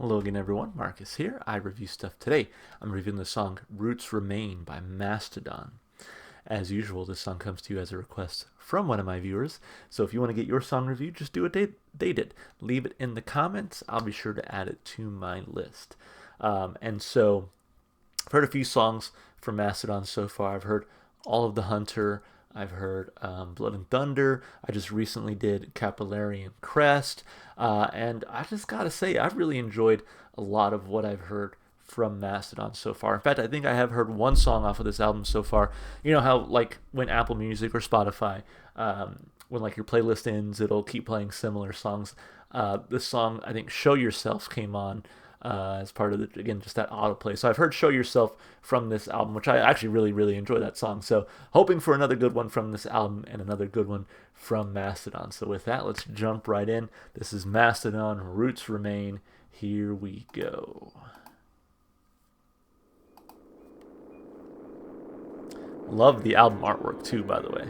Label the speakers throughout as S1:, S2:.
S1: Hello again, everyone. Marcus here. I review stuff today. I'm reviewing the song Roots Remain by Mastodon. As usual, this song comes to you as a request from one of my viewers. So if you want to get your song reviewed, just do what they did. Leave it in the comments. I'll be sure to add it to my list. I've heard a few songs from Mastodon so far. I've heard All of the Hunter. I've heard Blood and Thunder. I just recently did Capillary and Crest. And I just gotta say, I've really enjoyed a lot of what I've heard from Mastodon so far. In fact, I think I have heard one song off of this album so far. You know how, like, when Apple Music or Spotify, when like your playlist ends, it'll keep playing similar songs. This song, I think, Show Yourself came on as part of the, again, just that autoplay. So I've heard Show Yourself from this album, which I actually really enjoy that song. So hoping for another good one from this album and another good one from Mastodon. So with that, let's jump right in. This is Mastodon, Roots Remain. Here we go. Love the album artwork too, by the way.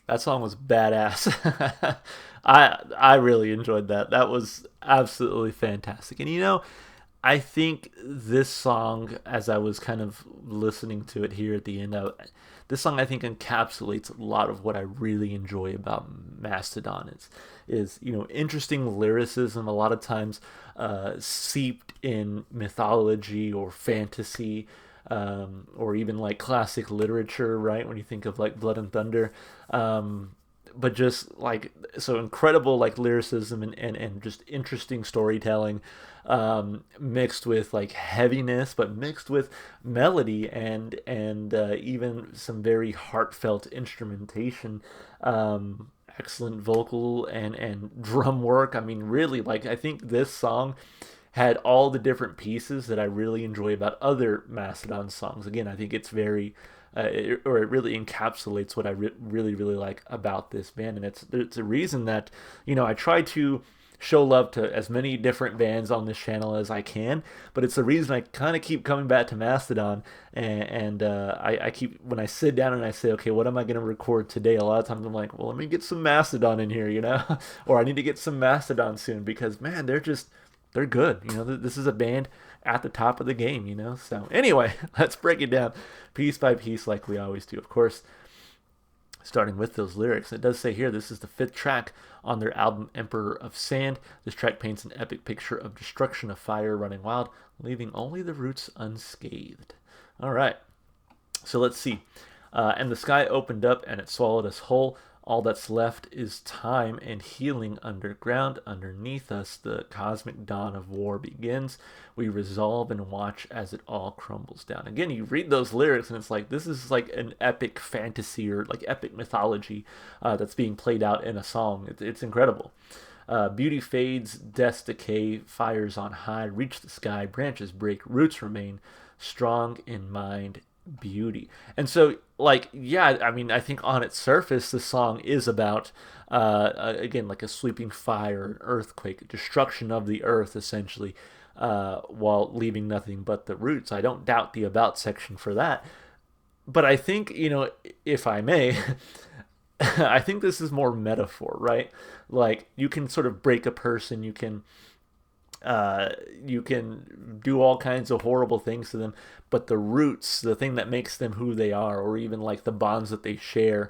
S1: That song was badass. I really enjoyed that. That was absolutely fantastic. And I think this song, as I was kind of listening to it here at the end, this song I think encapsulates a lot of what I really enjoy about Mastodon. Is interesting lyricism, a lot of times seeped in mythology or fantasy, or even like classic literature, right? When you think of like Blood and Thunder. But just like so incredible like lyricism and just interesting storytelling, mixed with like heaviness but mixed with melody and even some very heartfelt instrumentation, excellent vocal and drum work. I mean, really, like, I think this song had all the different pieces that I really enjoy about other Mastodon songs. Again, I think it's very, it really encapsulates what I really, really like about this band. And it's a reason that, I try to show love to as many different bands on this channel as I can, but it's the reason I kind of keep coming back to Mastodon. I keep, when I sit down and I say, okay, what am I going to record today? A lot of times I'm like, well, let me get some Mastodon in here, or I need to get some Mastodon soon because, man, they're good. This is a band at the top of the game. So anyway, let's break it down piece by piece like we always do. Of course, starting with those lyrics. It does say here this is the 5th track on their album Emperor of Sand. This track paints an epic picture of destruction, of fire running wild, leaving only the roots unscathed. All right, so let's see. And the sky opened up and it swallowed us whole. All that's left is time and healing underground. Underneath us, the cosmic dawn of war begins. We resolve and watch as it all crumbles down. Again, you read those lyrics and it's like, this is like an epic fantasy or like epic mythology that's being played out in a song. It's incredible. Beauty fades, death decay, fires on high, reach the sky, branches break, roots remain, strong in mind, beauty. And so, like, yeah, I mean, I think on its surface the song is about again, like a sweeping fire, an earthquake, destruction of the earth, essentially, while leaving nothing but the roots. I don't doubt the about section for that, but I think, if I may, I think this is more metaphor, right? Like, you can sort of break a person, you can do all kinds of horrible things to them, but the roots, the thing that makes them who they are, or even like the bonds that they share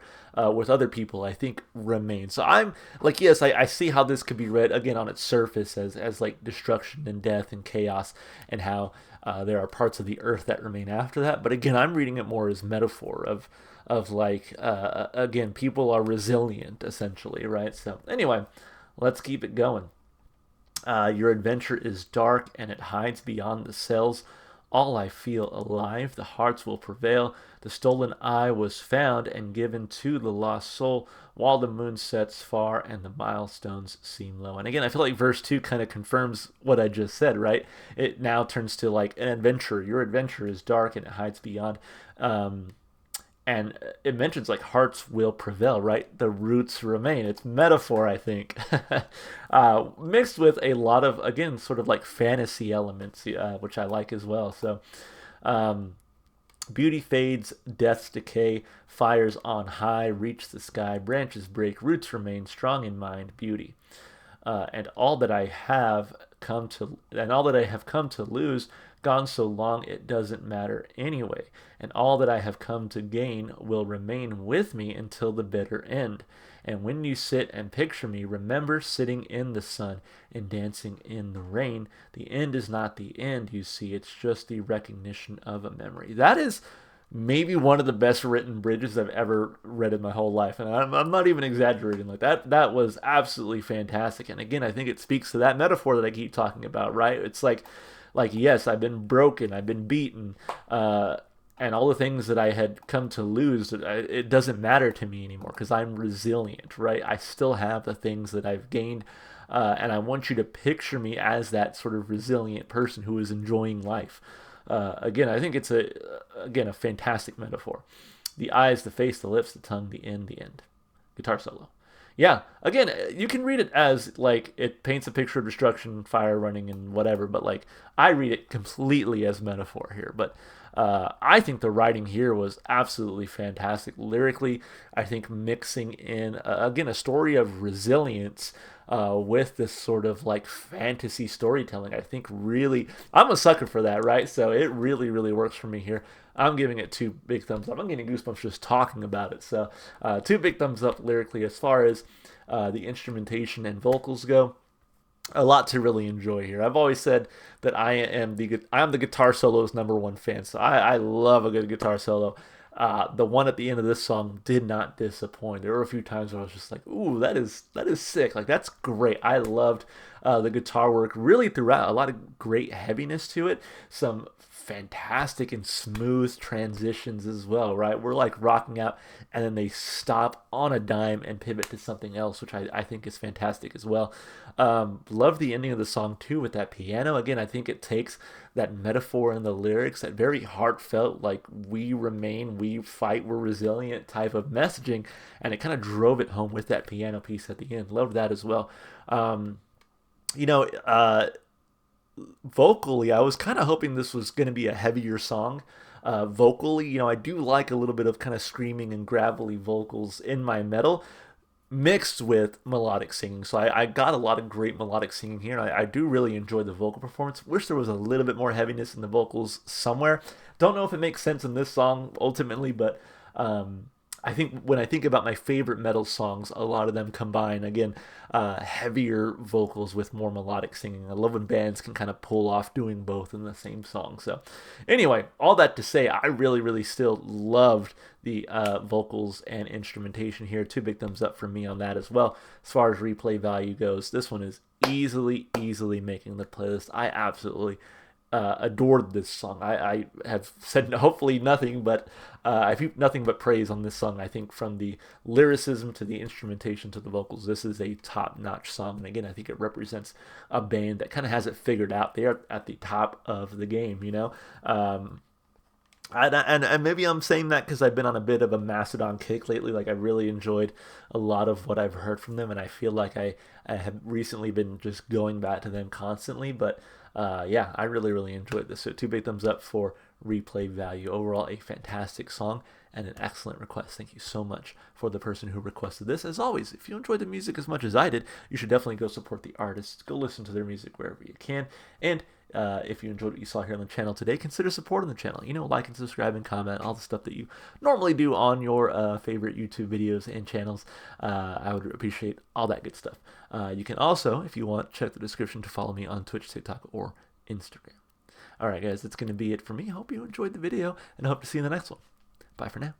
S1: with other people, I think remain. So I'm like, yes, I see how this could be read again on its surface as like destruction and death and chaos, and how there are parts of the earth that remain after that. But again, I'm reading it more as metaphor of like, again, people are resilient essentially, right? So anyway, let's keep it going. Your adventure is dark and it hides beyond the cells. All I feel alive, the hearts will prevail. The stolen eye was found and given to the lost soul, while the moon sets far and the milestones seem low. And again, I feel like verse 2 kind of confirms what I just said, right? It now turns to like an adventure. Your adventure is dark and it hides beyond. And it mentions like hearts will prevail, right? The roots remain. It's metaphor, I think, mixed with a lot of, again, sort of like fantasy elements, which I like as well. So, beauty fades, deaths decay, fires on high, reach the sky, branches break, roots remain, strong in mind, beauty. And all that I have come to lose, gone so long it doesn't matter anyway. And all that I have come to gain will remain with me until the bitter end. And when you sit and picture me, remember sitting in the sun and dancing in the rain. The end is not the end, you see. It's just the recognition of a memory. That is maybe one of the best written bridges I've ever read in my whole life. And I'm not even exaggerating. Like that was absolutely fantastic. And again, I think it speaks to that metaphor that I keep talking about, right? It's like, yes, I've been broken, I've been beaten, and all the things that I had come to lose, it doesn't matter to me anymore because I'm resilient, right? I still have the things that I've gained, and I want you to picture me as that sort of resilient person who is enjoying life. Again, I think it's a fantastic metaphor. The eyes, the face, the lips, the tongue, the end, the end. Guitar solo. Yeah, again, you can read it as like it paints a picture of destruction, fire running, and whatever. But like I read it completely as metaphor here. But I think the writing here was absolutely fantastic. Lyrically, I think mixing in, again, a story of resilience with this sort of like fantasy storytelling, I think really, I'm a sucker for that, right? So it really, really works for me here. I'm giving it two big thumbs up. I'm getting goosebumps just talking about it. So, two big thumbs up lyrically. As far as the instrumentation and vocals go, a lot to really enjoy here. I've always said that I am the guitar solo's number one fan. So I love a good guitar solo. The one at the end of this song did not disappoint. There were a few times where I was just like, "Ooh, that is sick! Like that's great." I loved the guitar work really throughout. A lot of great heaviness to it. Some fantastic and smooth transitions as well, right? We're like rocking out and then they stop on a dime and pivot to something else, which I think is fantastic as well. Love the ending of the song too with that piano. Again, I think it takes that metaphor in the lyrics, that very heartfelt, like we remain, we fight, we're resilient type of messaging, and it kind of drove it home with that piano piece at the end. Loved that as well. Um, you know, vocally, I was kind of hoping this was going to be a heavier song. Vocally, I do like a little bit of kind of screaming and gravelly vocals in my metal mixed with melodic singing. So I got a lot of great melodic singing here. I do really enjoy the vocal performance. Wish there was a little bit more heaviness in the vocals somewhere. Don't know if it makes sense in this song ultimately, but I think when I think about my favorite metal songs, a lot of them combine, again, heavier vocals with more melodic singing. I love when bands can kind of pull off doing both in the same song. So, anyway, all that to say, I really, really still loved the vocals and instrumentation here. Two big thumbs up for me on that as well. As far as replay value goes, this one is easily making the playlist. I absolutely adored this song. I have said hopefully nothing but I've heaped nothing but praise on this song. I think from the lyricism to the instrumentation to the vocals, this is a top-notch song. And again, I think it represents a band that kind of has it figured out. They are at the top of the game. And maybe I'm saying that because I've been on a bit of a Mastodon kick lately. Like I really enjoyed a lot of what I've heard from them, and I feel like I have recently been just going back to them constantly. But yeah, I really enjoyed this. So two big thumbs up for replay value. Overall, a fantastic song and an excellent request. Thank you so much for the person who requested this. As always, if you enjoyed the music as much as I did, you should definitely go support the artists. Go listen to their music wherever you can. And if you enjoyed what you saw here on the channel today, consider supporting the channel. Like and subscribe and comment, all the stuff that you normally do on your favorite YouTube videos and channels. I would appreciate all that good stuff. You can also, if you want, check the description to follow me on Twitch, TikTok, or Instagram. All right, guys, that's going to be it for me. I hope you enjoyed the video, and I hope to see you in the next one. Bye for now.